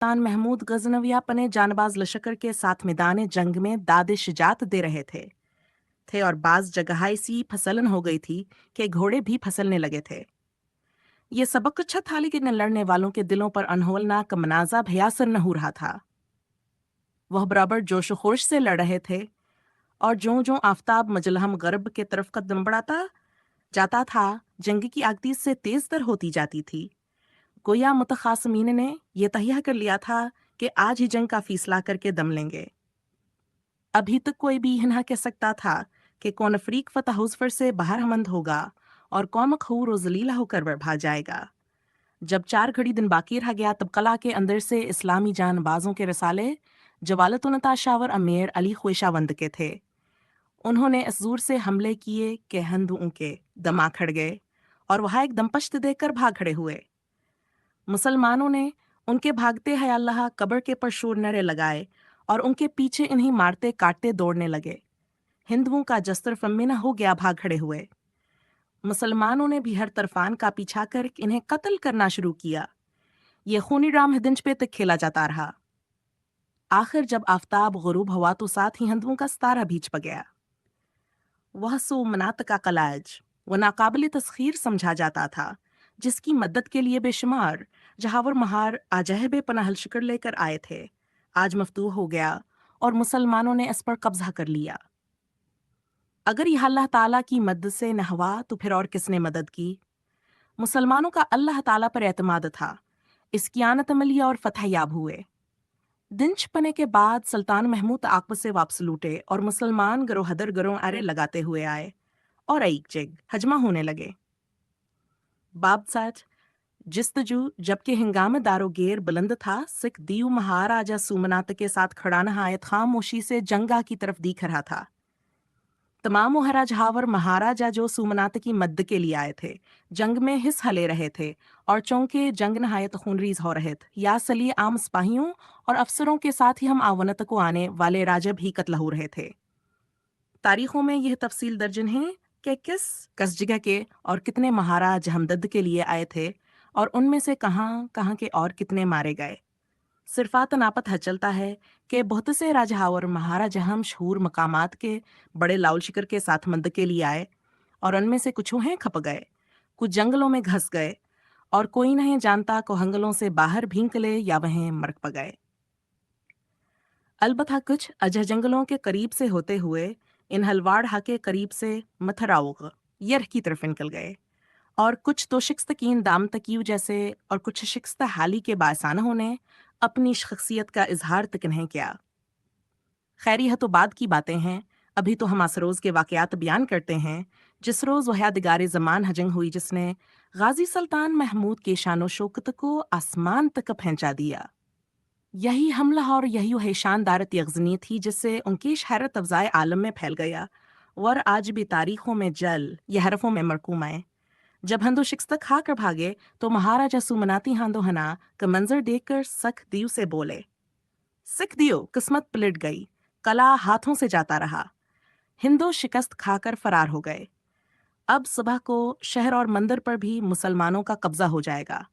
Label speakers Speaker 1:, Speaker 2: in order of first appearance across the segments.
Speaker 1: सुल्तान महमूद गजनवी अपने जानबाज लश्कर के साथ मैदान जंग में दाद शुजात दे रहे थे और बाज जगह ऐसी फसलन हो गई थी कि घोड़े भी फसलने लगे थे। ये सबक अच्छा था, लेकिन लड़ने वालों के दिलों पर अनहोलनाक मनाजा भयासर न हो रहा था। वह बराबर जोश खोश से लड़ रहे थे, और जो जो आफताब मजलहम गरब के तरफ कदम बढ़ाता जाता था, जंग की आग तेज से तेज तर होती जाती थी। गोया मुतखासमीन ने यह तहिया कर लिया था कि आज ही जंग का फैसला करके दम लेंगे। अभी तक कोई भी यह ना कह सकता था कि कौन अफ्रीक फतह हुज़फर से बाहर हमंद होगा और कौन मखहूर और जलीला होकर भाग जाएगा। जब 4 घड़ी दिन बाकी रह गया, तब कला के अंदर से इस्लामी जानबाजों के रसाले जवालतुनता शावर अमीर अली ख्वेशावंद के थे। उन्होंने इस जोर से हमले किए कि हिंदुओं के दम खड़ गए और वहां एक दमपश्त देकर भाग खड़े हुए। मुसलमानों ने उनके भागते है अल्लाह कब्र के पर शोर नरे लगाए और उनके पीछे इन्हीं मारते काटते दौड़ने लगे। हिंदुओं का जस्तर फम्मिना हो गया, भाग खड़े हुए। मुसलमानों ने भी हर तरफान का पीछा कर इन्हें कत्ल करना शुरू किया। ये खूनी ड्राम हिदंज पे तक खेला जाता रहा। आखिर जब आफताब गुरूब हुआ तो साथ ही हिंदुओं का सितारा भींच प गया। वह सो मनात का कलाज वह नाकाबिल तस्खीर समझा जाता था, जिसकी मदद के लिए बेशुमार जहावर महार आजहबे पनाहल शिकर लेकर आए थे, आज मफतूह हो गया और मुसलमानों ने इस पर कब्जा कर लिया। अगर यह अल्लाह ताला की मदद से न हुआ तो फिर और किसने मदद की? मुसलमानों का अल्लाह ताला पर एतमाद था। इसकी आनत अमली और फतह याब हुए। दिन छिपने के बाद सुल्तान महमूद आकब से वापस लूटे और मुसलमान गरोहदर गरों आरे लगाते हुए आए और एक जग हजमा होने लगे। बाब साज जिस्तजू जबकि हिंगाम दारो गेर बुलंद था, सिख दीव महाराजा सुमनात के साथ खड़ा नहायत खामोशी से जंगा की तरफ दिख रहा था। तमाम महाराज हावर महाराजा जो सुमनात की मदद के लिए आए थे, जंग में हिस्सा ले रहे थे और चौंके जंग नहायत खूनरीज हो रहे थे। या सली आम सिपाहियों और अफसरों के साथ ही हम आवनत को आने वाले राजा भी कत्ल हो रहे थे। तारीखों में यह तफसील दर्ज है कि किस जगह के और कितने महाराज हमदर्द के लिए आए थे और उनमें से कहाँ के और कितने मारे गए। सिर्फात नापत है चलता है कि बहुत से राजा और महाराजा हम मशहूर मकामात के बड़े लाउल शिकर के साथ मदद के लिए आए और उनमें से कुछ हैं खप गए, कुछ जंगलों में घस गए और कोई नहीं जानता को हंगलों से बाहर भींकले या वहीं मरक प गए। अलबत्ता कुछ अजह जंगलों के करीब से होते हुए इन हलवाड़ के करीब से मथराउग यरह की तरफ निकल गए, और कुछ तो शिकस्त कीन दाम तकीव जैसे और कुछ शिकस्त हाली के बासानों ने अपनी शख्सियत का इजहार तक नहीं किया। खैर, यह तो बाद की बातें हैं। अभी तो हम असरोज के वाकयात बयान करते हैं। जिस रोज़ वह यादगार ज़मान हजंग हुई जिसने गाजी सुल्तान महमूद के शानो शौकत को आसमान तक पहुंचा दिया। यही हमला और यही वह शानदारत यगजनी थी जिससे उनकी हैरत अफजाए आलम में फैल गया, वर आज भी तारीखों में जल या हरफों में मरकूम है। जब हंदो शिकस्त खा कर भागे तो महाराजा सुमनाती हांदो हना का मंजर देखकर सख दीव से बोले, सिख दियो किस्मत पलट गई, कला हाथों से जाता रहा। हिंदू शिकस्त खाकर फरार हो गए। अब सुबह को शहर और मंदिर पर भी मुसलमानों का कब्जा हो जाएगा।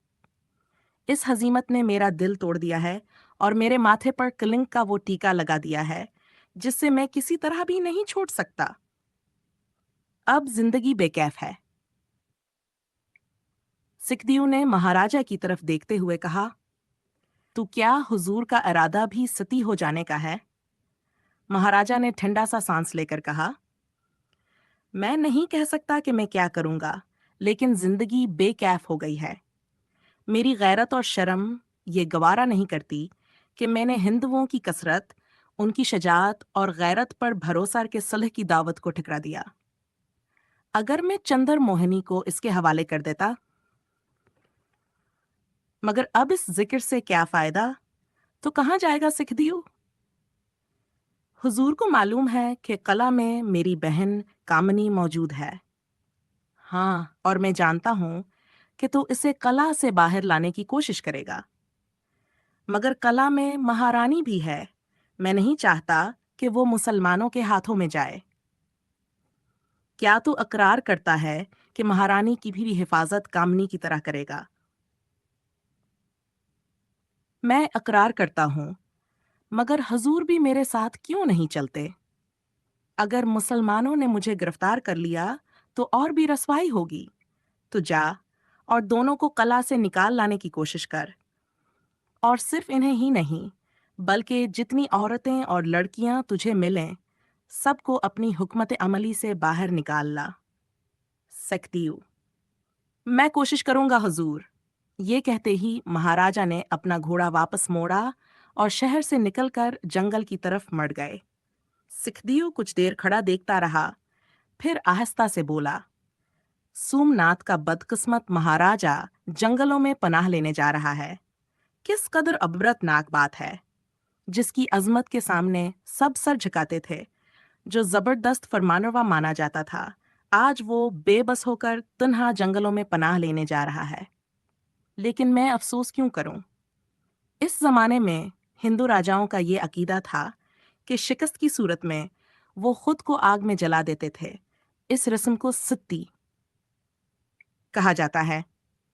Speaker 1: इस हजीमत ने मेरा दिल तोड़ दिया है और मेरे माथे पर कलिंग का वो टीका लगा दिया है जिससे मैं किसी तरह भी नहीं छोड़ सकता। अब जिंदगी बेकैफ है। सिखदियू ने महाराजा की तरफ देखते हुए कहा, तू क्या हुजूर का इरादा भी सती हो जाने का है? महाराजा ने ठंडा सा सांस लेकर कहा, मैं नहीं कह सकता कि मैं क्या करूंगा, लेकिन जिंदगी बेकैफ हो गई है। मेरी गैरत और शर्म ये गवारा नहीं करती कि मैंने हिंदुओं की कसरत, उनकी शजात और गैरत पर भरोसा के सलह की दावत को ठुकरा दिया। अगर मैं चंदर मोहिनी को इसके हवाले कर देता, मगर अब इस जिक्र से क्या फायदा? तो कहाँ जाएगा सिखदियू? हुजूर को मालूम है कि कला में मेरी बहन कामनी मौजूद है। हाँ, और मैं जानता हूं कि तू इसे कला से बाहर लाने की कोशिश करेगा, मगर कला में महारानी भी है। मैं नहीं चाहता कि वो मुसलमानों के हाथों में जाए। क्या तू अकरार करता है कि महारानी की भी हिफाजत कामनी की तरह करेगा? میں اقرار کرتا ہوں، مگر حضور بھی میرے ساتھ کیوں نہیں چلتے؟ اگر مسلمانوں نے مجھے گرفتار کر لیا تو اور بھی رسوائی ہوگی۔ تو جا اور دونوں کو قلعہ سے نکال لانے کی کوشش کر، اور صرف انہیں ہی نہیں بلکہ جتنی عورتیں اور لڑکیاں تجھے ملیں سب کو اپنی حکمت عملی سے باہر نکال لا۔ سکتیو: میں کوشش کروں گا حضور۔ یہ کہتے ہی مہاراجا نے اپنا گھوڑا واپس موڑا اور شہر سے نکل کر جنگل کی طرف مڑ گئے۔ سکھدیو کچھ دیر کھڑا دیکھتا رہا، پھر آہستہ سے بولا، سومناتھ کا بدقسمت مہاراجا جنگلوں میں پناہ لینے جا رہا ہے۔ کس قدر عبرتناک بات ہے، جس کی عظمت کے سامنے سب سر جھکاتے تھے، جو زبردست فرمانروا مانا جاتا تھا، آج وہ بے بس ہو کر تنہا جنگلوں میں پناہ لینے جا رہا ہے۔ لیکن میں افسوس کیوں کروں؟ اس زمانے میں ہندو راجاؤں کا یہ عقیدہ تھا کہ شکست کی صورت میں وہ خود کو آگ میں جلا دیتے تھے۔ اس رسم کو ستی کہا جاتا ہے۔